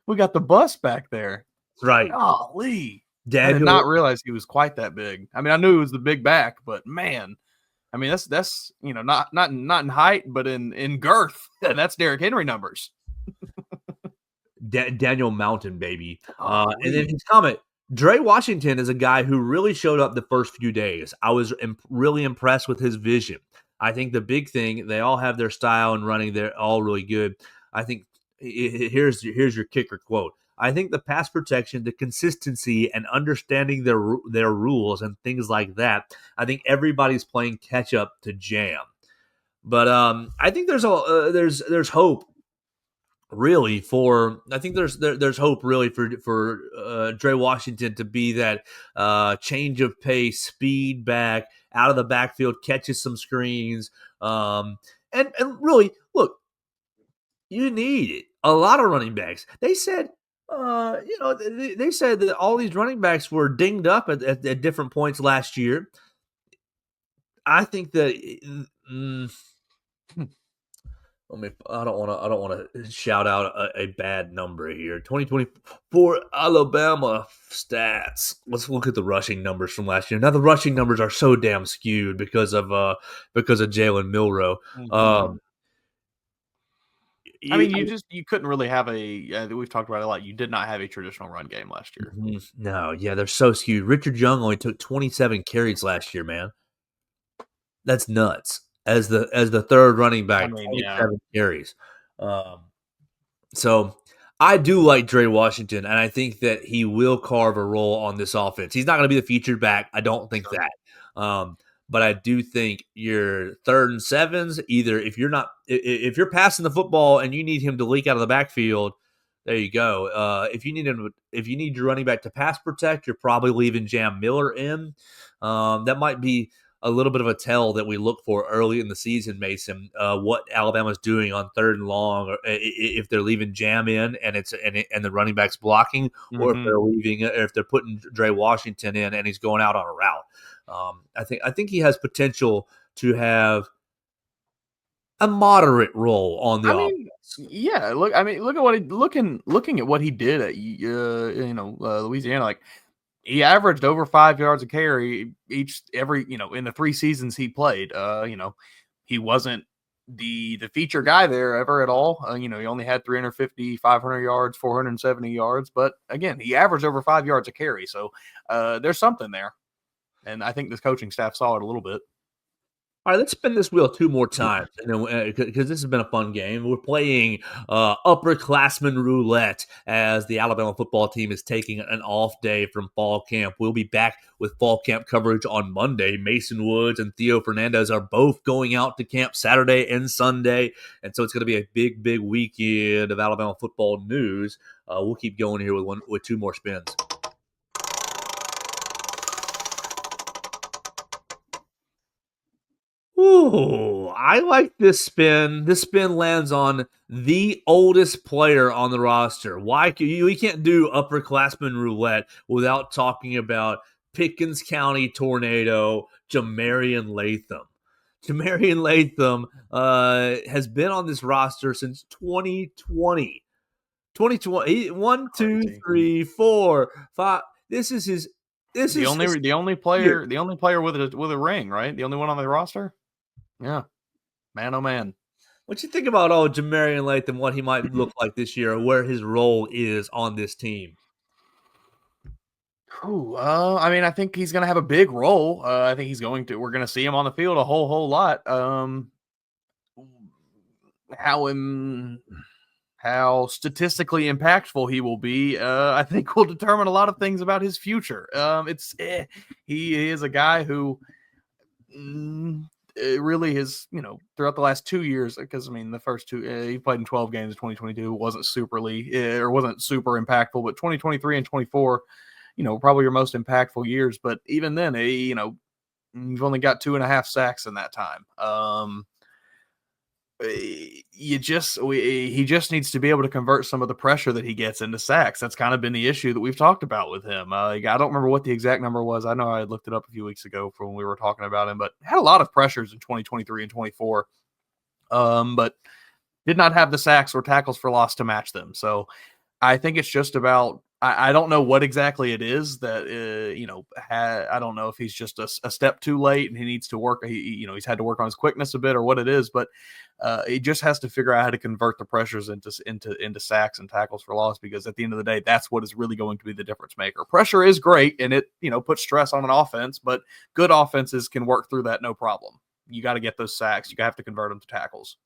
We got the bus back there. Right. Golly. Daniel, I did not realize he was quite that big. I mean, I knew he was the big back, but man, I mean, that's not in height, but in girth. And that's Derrick Henry numbers. Daniel Mountain, baby. And then his comment. Dre Washington is a guy who really showed up the first few days. I was really impressed with his vision. I think the big thing, they all have their style and running. They're all really good. I think here's your kicker quote. I think the pass protection, the consistency, and understanding their rules and things like that. I think everybody's playing catch up to Jam. But I think there's hope. Really, there's hope really for Dre Washington to be that change of pace, speed back out of the backfield, catches some screens, and really look, you need it. A lot of running backs. They said, they said that all these running backs were dinged up at different points last year. I think that. I don't want to shout out a bad number here. 2024 Alabama stats. Let's look at the rushing numbers from last year. Now the rushing numbers are so damn skewed because of Jalen Milroe. Mm-hmm. You couldn't really have we've talked about it a lot. You did not have a traditional run game last year. No, yeah, they're so skewed. Richard Young only took 27 carries last year, man. That's nuts. As the third running back, I mean, 27 carries. So I do like Dre Washington, and I think that he will carve a role on this offense. He's not going to be the featured back. I don't think that. But I do think your third and sevens, either if you're passing the football and you need him to leak out of the backfield, there you go. If you need your running back to pass protect, you're probably leaving Jam Miller in. That might be a little bit of a tell that we look for early in the season, Mason. What Alabama's doing on third and long, or if they're leaving Jam in and the running back's blocking, or if they're putting Dre Washington in and he's going out on a route. I think he has potential to have a moderate role on the offense. Yeah. Look at what looking at what he did at Louisiana. Like, he averaged over 5 yards a carry every in the 3 seasons he played. He wasn't the feature guy there ever at all. He only had 350, 500 yards, 470 yards, but again, he averaged over 5 yards a carry. So there's something there, and I think this coaching staff saw it a little bit. All right, let's spin this wheel 2 more times, because this has been a fun game. We're playing Upperclassmen Roulette as the Alabama football team is taking an off day from fall camp. We'll be back with fall camp coverage on Monday. Mason Woods and Theo Fernandez are both going out to camp Saturday and Sunday, and so it's going to be a big, big weekend of Alabama football news. We'll keep going here with 2 more spins. Ooh, I like this spin. This spin lands on the oldest player on the roster. We can't do Upperclassmen Roulette without talking about Pickens County tornado, Jamarian Latham. Jamarian Latham has been on this roster since 2020. 2020. 1, 2, 3, 4, 5. This is his. This the is the only player with a ring, right? The only one on the roster. Yeah, man, oh man. What you think about Jamarian Latham, what he might look like this year, or where his role is on this team? I think he's going to have a big role. I think we're going to see him on the field a whole lot. How statistically impactful he will be, I think will determine a lot of things about his future. He is a guy who it really is, throughout the last 2 years, because the first 2 he played in 12 games in 2022, wasn't super impactful, but 2023 and 24, probably your most impactful years. But even then, you've only got 2.5 sacks in that time. He just needs to be able to convert some of the pressure that he gets into sacks. That's kind of been the issue that we've talked about with him. I don't remember what the exact number was. I know I looked it up a few weeks ago from when we were talking about him, but had a lot of pressures in 2023 and 24. But did not have the sacks or tackles for loss to match them. So I think it's just about, I don't know what exactly it is that, I don't know if he's just a step too late and he needs to work. He's had to work on his quickness a bit or what it is, but he just has to figure out how to convert the pressures into sacks and tackles for loss, because at the end of the day, that's what is really going to be the difference maker. Pressure is great and it, puts stress on an offense, but good offenses can work through that no problem. You got to get those sacks. You have to convert them to tackles.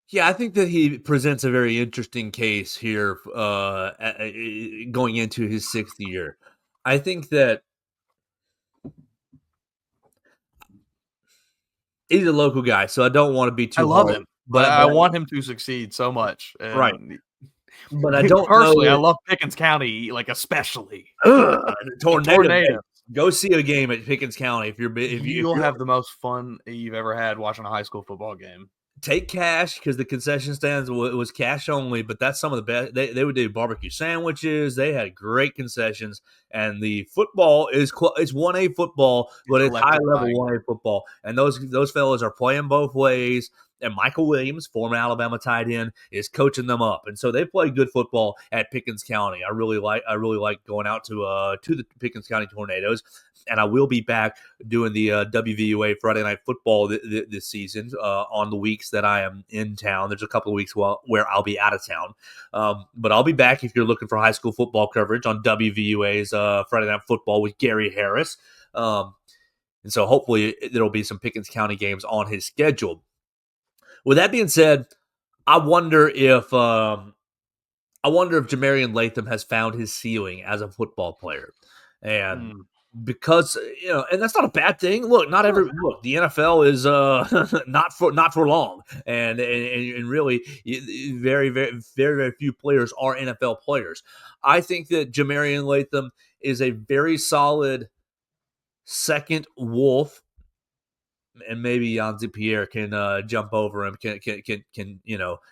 Yeah, I think that he presents a very interesting case here going into his 6th year. I think that he's a local guy, so I don't want to be too hard. I love him, but I want him to succeed so much. Right. But I don't personally, I love Pickens County, like especially. Tornado. Go see a game at Pickens County you'll have the most fun you've ever had watching a high school football game. Take cash, because the concession stands was cash only, but that's some of the best. They would do barbecue sandwiches. They had great concessions, and the football it's 1A football, but it's high level 1A football, and those fellas are playing both ways. And Michael Williams, former Alabama tight end, is coaching them up, and so they play good football at Pickens County. I really like going out to the Pickens County Tornadoes, and I will be back doing the WVUA Friday Night Football this season on the weeks that I am in town. There's a couple of weeks where I'll be out of town, but I'll be back if you're looking for high school football coverage on WVUA's Friday Night Football with Gary Harris. And so hopefully there'll be some Pickens County games on his schedule. With that being said, I wonder if Jamarian Latham has found his ceiling as a football player. And because, and that's not a bad thing. Look, the NFL is not for long. And really very, very, very, very few players are NFL players. I think that Jamarian Latham is a very solid second wolf, and maybe Yanzi Pierre can jump over him, can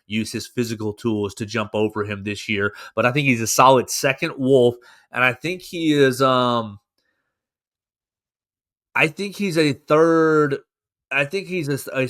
use his physical tools to jump over him this year. But I think he's a solid second wolf, and I think he is. I think he's a third. I think he's a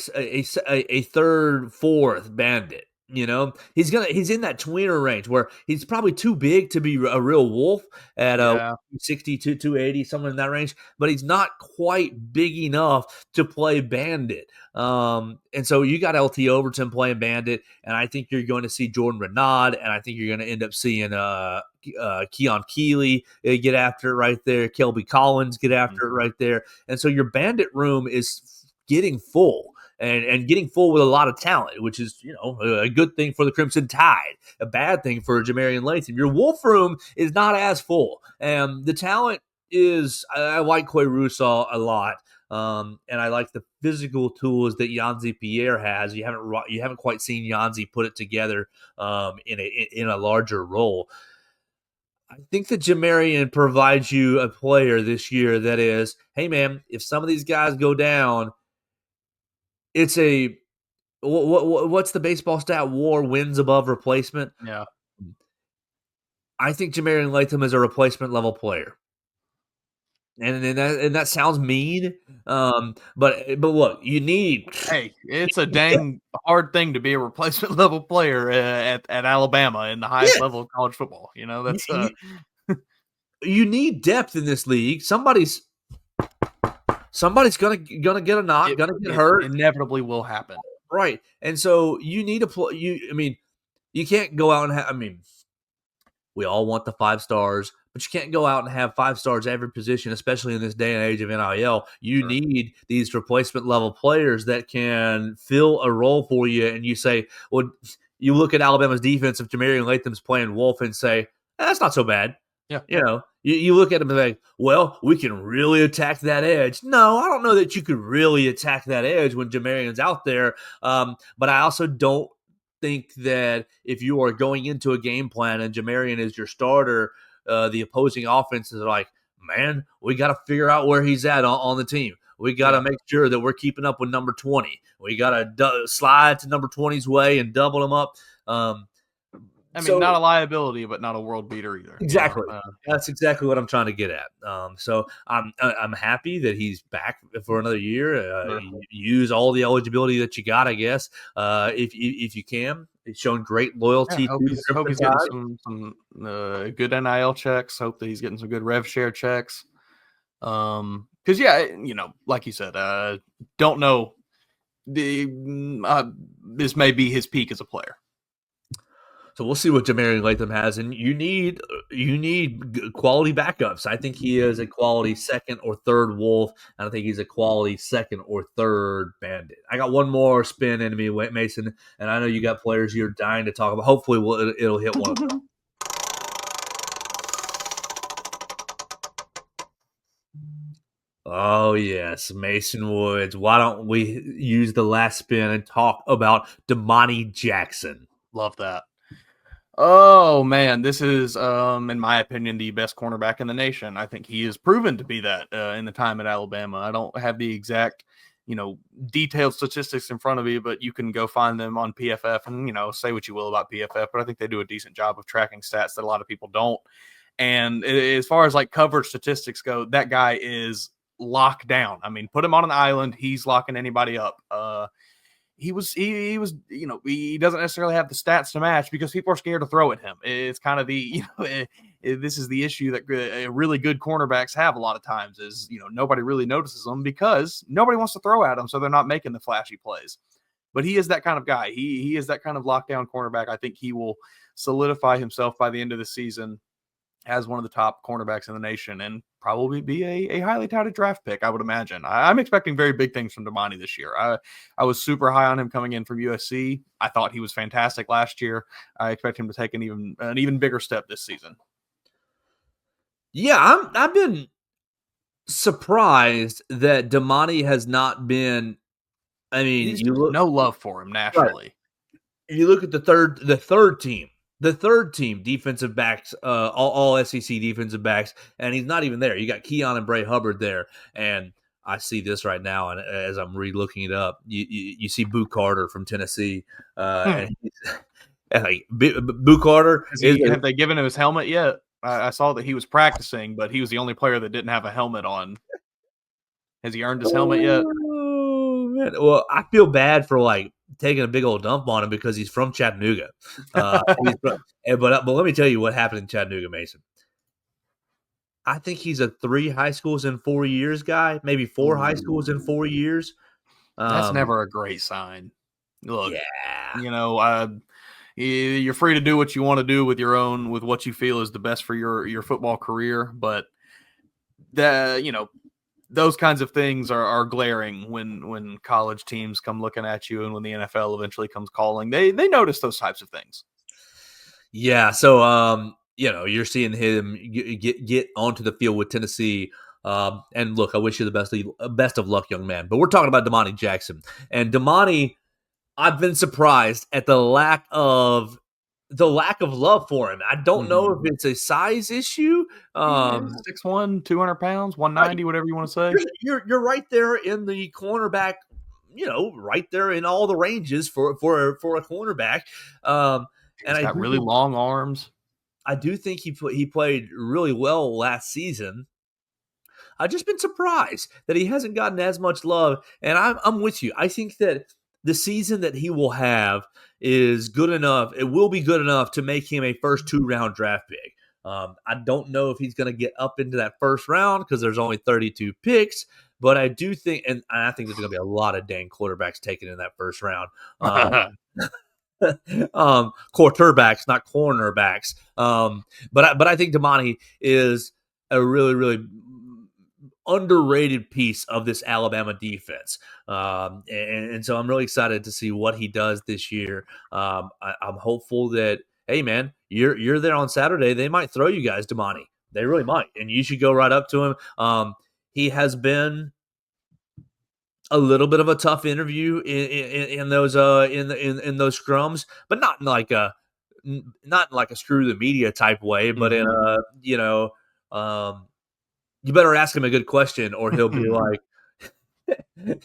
third, fourth bandit. He's in that tweener range where he's probably too big to be a real wolf at 260 to 280, somewhere in that range, but he's not quite big enough to play bandit. And so you got LT Overton playing bandit, and I think you're going to see Jordan Renaud, and I think you're going to end up seeing Keon Keeley get after it right there, Kelby Collins get after it right there. And so your bandit room is getting full. And getting full with a lot of talent, which is, a good thing for the Crimson Tide, a bad thing for Jamarian Latham. Your Wolf room is not as full. And the talent is, I like Quay Russaw a lot. And I like the physical tools that Yanzi Pierre has. You haven't quite seen Yanzi put it together in a larger role. I think that Jamarian provides you a player this year that is, hey man, if some of these guys go down, it's what's the baseball stat? WAR, wins above replacement. Yeah, I think Jamarian Latham is a replacement level player, and that sounds mean. But look, you need. Hey, it's a dang hard thing to be a replacement level player at Alabama in the highest level of college football. That's you need depth in this league. Somebody's gonna get a knock, gonna get hurt. Inevitably will happen. Right. And so you need to play. You can't go out and we all want the 5 stars, but you can't go out and have 5 stars every position, especially in this day and age of NIL. You need these replacement level players that can fill a role for you. And you say, well, you look at Alabama's defense, if Jamarian Latham's playing Wolf, and say, that's not so bad. Yeah. You look at him and think, well, we can really attack that edge. No, I don't know that you could really attack that edge when Jamarian's out there. But I also don't think that if you are going into a game plan and Jamarian is your starter, the opposing offenses are like, man, we got to figure out where he's at on the team. We got to make sure that we're keeping up with number 20. We got to slide to number 20's way and double him up. Not a liability, but not a world beater either. Exactly. That's exactly what I'm trying to get at. So I'm happy that he's back for another year. Use all the eligibility that you got, I guess, if you can. He's shown great loyalty. Hope he's getting some good NIL checks. Hope that he's getting some good rev share checks. Because like you said, don't know. This may be his peak as a player. So we'll see what Jamarian Latham has, and you need quality backups. I think he is a quality second or third Wolf, and I think he's a quality second or third Bandit. I got one more spin in me, Mason, and I know you got players you're dying to talk about. Hopefully, it'll hit one of them. Oh, yes, Mason Woods. Why don't we use the last spin and talk about Damani Jackson? Love that. Oh, man, this is, in my opinion, the best cornerback in the nation. I think he has proven to be that in the time at Alabama. I don't have the exact, detailed statistics in front of me, but you can go find them on PFF and, say what you will about PFF, but I think they do a decent job of tracking stats that a lot of people don't. And as far as like coverage statistics go, that guy is locked down. Put him on an island, he's locking anybody up. He doesn't necessarily have the stats to match because people are scared to throw at him. It's kind of this is the issue that really good cornerbacks have a lot of times is, nobody really notices them because nobody wants to throw at them. So they're not making the flashy plays, but he is that kind of guy. He is that kind of lockdown cornerback. I think he will solidify himself by the end of the season as one of the top cornerbacks in the nation. And probably be a highly touted draft pick, I would imagine. I'm expecting very big things from Damani this year. I was super high on him coming in from USC. I thought he was fantastic last year. I expect him to take an even bigger step this season. Yeah, I've been surprised that Damani has not been. I mean, no love for him nationally. Right. You look at the third team defensive backs, all SEC defensive backs, and he's not even there. You got Keon and Bray Hubbard there, and I see this right now, and as I'm re-looking it up, you see Boo Carter from Tennessee, and Boo Carter. Have they given him his helmet yet? I saw that he was practicing, but he was the only player that didn't have a helmet on. Has he earned his helmet yet? Oh, man. Well, I feel bad for taking a big old dump on him because he's from Chattanooga. But let me tell you what happened in Chattanooga, Mason. I think he's a 3 high schools in 4 years guy, maybe 4 high schools in 4 years. That's never a great sign. Look, yeah. You're free to do what you want to do with what you feel is the best for your football career, but those kinds of things are glaring when college teams come looking at you and when the NFL eventually comes calling. They notice those types of things. Yeah, so you're seeing him get onto the field with Tennessee. And look, I wish you the best of luck, young man. But we're talking about Damani Jackson. And Damani, I've been surprised at the lack of love for him. I don't know if it's a size issue. 6'1", 200 pounds, 190, whatever you want to say. You're right there in the cornerback, right there in all the ranges for a cornerback. And he's got really long arms. I do think he played really well last season. I've just been surprised that he hasn't gotten as much love. And I'm with you. I think that the season that he will have is good enough. It will be good enough to make him a first 2-round draft pick. I don't know if he's going to get up into that first round because there's only 32 picks, but I do think, and I think there's going to be a lot of dang quarterbacks taken in that first round. Quarterbacks, not cornerbacks. But I think Damani is a really, really underrated piece of this Alabama defense. And so I'm really excited to see what he does this year. I'm hopeful that, hey man, you're there on Saturday. They might throw you guys Damani. They really might. And you should go right up to him. He has been a little bit of a tough interview in those in those scrums, but not in like a screw the media type way, but in a you better ask him a good question, or he'll be like,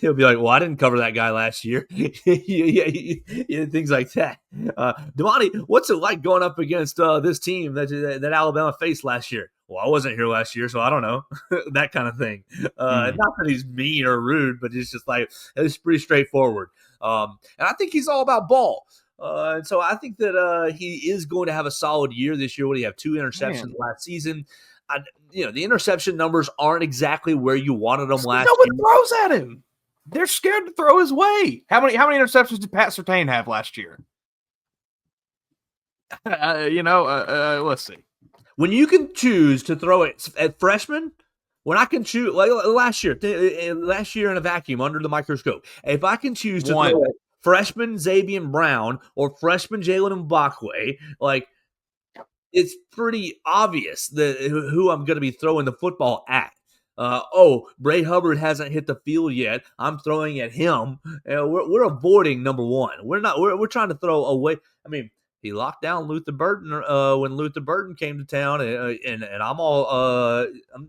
well, I didn't cover that guy last year. Yeah, things like that. Damani, what's it like going up against this team that Alabama faced last year? Well, I wasn't here last year, so I don't know. That kind of thing. Not that he's mean or rude, but it's just it's pretty straightforward. And I think he's all about ball. And so I think that he is going to have a solid year this year. What do you have? 2 interceptions last season. The interception numbers aren't exactly where you wanted them last year. No one throws at him. They're scared to throw his way. How many interceptions did Pat Surtain have last year? Let's see. When you can choose to throw it at freshman, when I can choose, like last year in a vacuum under the microscope, if I can choose to throw it freshman Xavier Brown or freshman Jalen Mbakwe, it's pretty obvious that who I'm going to be throwing the football at. Bray Hubbard hasn't hit the field yet. I'm throwing at him. We're avoiding number one. We're trying to throw away. I mean, he locked down Luther Burden when Luther Burden came to town, and I'm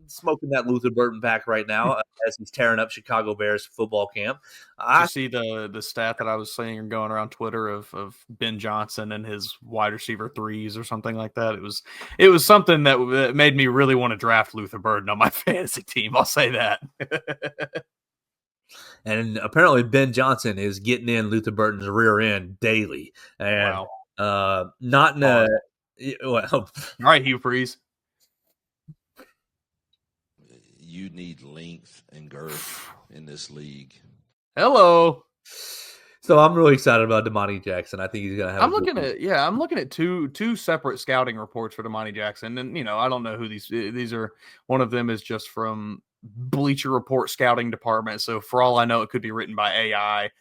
smoking that Luther Burden pack right now as he's tearing up Chicago Bears football camp. Did you see the stat that I was saying going around Twitter of Ben Johnson and his wide receiver threes or something like that? It was something that made me really want to draft Luther Burden on my fantasy team. I'll say that. And apparently Ben Johnson is getting in Luther Burden's rear end daily. And wow. Not in a all right, Hugh Freeze. You need length and girth in this league. Hello. So I'm really excited about Damani Jackson. I think he's going to have. I'm looking at two separate scouting reports for Damani Jackson, and I don't know who these are. One of them is just from Bleacher Report scouting department, so for all I know, it could be written by AI.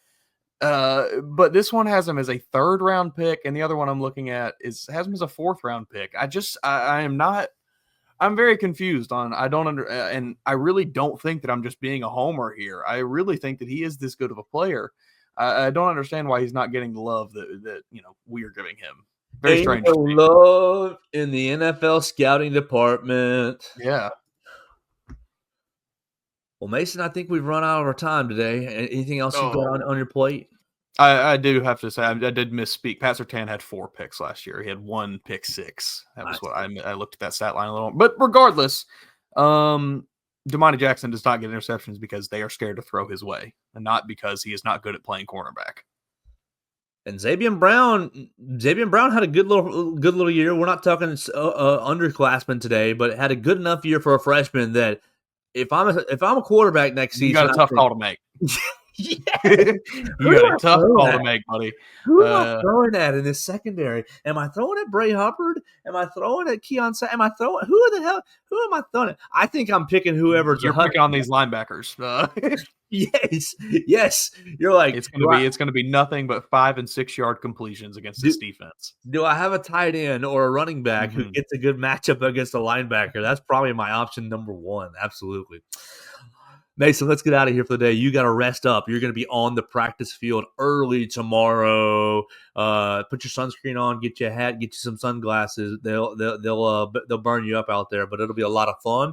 But this one has him as a 3rd round pick, and the other one I'm looking at has him as a 4th round pick. I'm very confused on. And I really don't think that I'm just being a homer here. I really think that he is this good of a player. I don't understand why he's not getting the love that we are giving him. Very strange. Love in the NFL scouting department. Yeah. Well, Mason, I think we've run out of our time today. Anything else you've got on your plate? I do have to say I did misspeak. Pat Surtain had 4 picks last year. He had 1 pick 6. That was what I looked at that stat line a little. But regardless, Damani Jackson does not get interceptions because they are scared to throw his way, and not because he is not good at playing cornerback. And Xavier Brown had a good little year. We're not talking underclassmen today, but had a good enough year for a freshman that if I'm a quarterback next season, you got a tough call to make. Yeah. You got a tough call to make, buddy. Who am I throwing at in this secondary? Am I throwing at Bray Hubbard? Am I throwing at Keon? Who am I throwing at? I think I'm picking whoever's. You're picking on these linebackers. Yes. You're like it's gonna be nothing but 5 and 6 yard completions against this defense. Do I have a tight end or a running back who gets a good matchup against a linebacker? That's probably my option number 1. Absolutely. Mason, let's get out of here for the day. You got to rest up. You're going to be on the practice field early tomorrow. Put your sunscreen on, get you a hat, get you some sunglasses. They'll burn you up out there, but it'll be a lot of fun.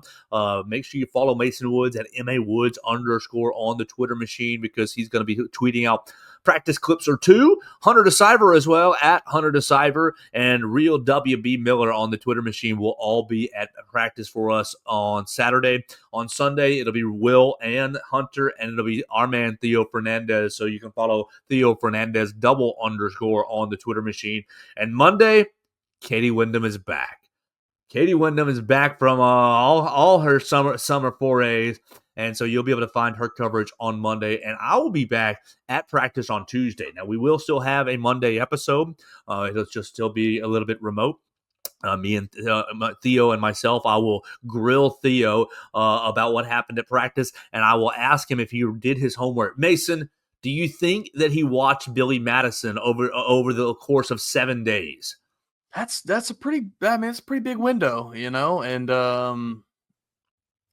Make sure you follow Mason Woods at MAWoods_ on the Twitter machine because he's going to be tweeting out practice clips or 2. Hunter DeCyver as well at Hunter DeCyver, and Real WB Miller on the Twitter machine will all be at practice for us on Saturday. On Sunday, it'll be Will and Hunter, and it'll be our man Theo Fernandez. So you can follow Theo Fernandez __ on the Twitter machine. And Monday, Katie Wyndham is back. Katie Wyndham is back from all her summer forays. And so you'll be able to find her coverage on Monday. And I will be back at practice on Tuesday. Now, we will still have a Monday episode. It'll just still be a little bit remote. Me and Theo and myself, I will grill Theo about what happened at practice. And I will ask him if he did his homework. Mason, do you think that he watched Billy Madison over the course of 7 days? That's a pretty big window, and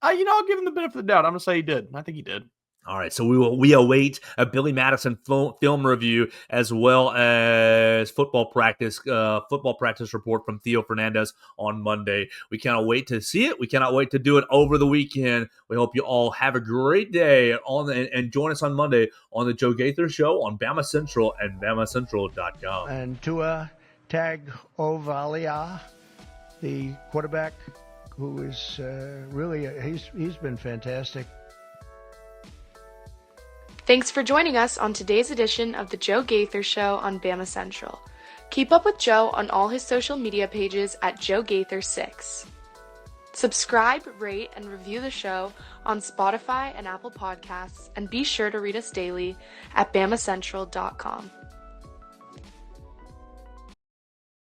I'll give him the benefit of the doubt. I'm gonna say he did. I think he did. All right, so we await a Billy Madison film review as well as football practice report from Theo Fernandez on Monday. We cannot wait to see it. We cannot wait to do it over the weekend. We hope you all have a great day and join us on Monday on the Joe Gaither Show on Bama Central and BamaCentral.com. And Tua Tagovailoa, the quarterback, who is really he's been fantastic. Thanks for joining us on today's edition of the Joe Gaither Show on Bama Central. Keep up with Joe on all his social media pages at Joe Gaither6. Subscribe, rate, and review the show on Spotify and Apple Podcasts, and be sure to read us daily at BamaCentral.com.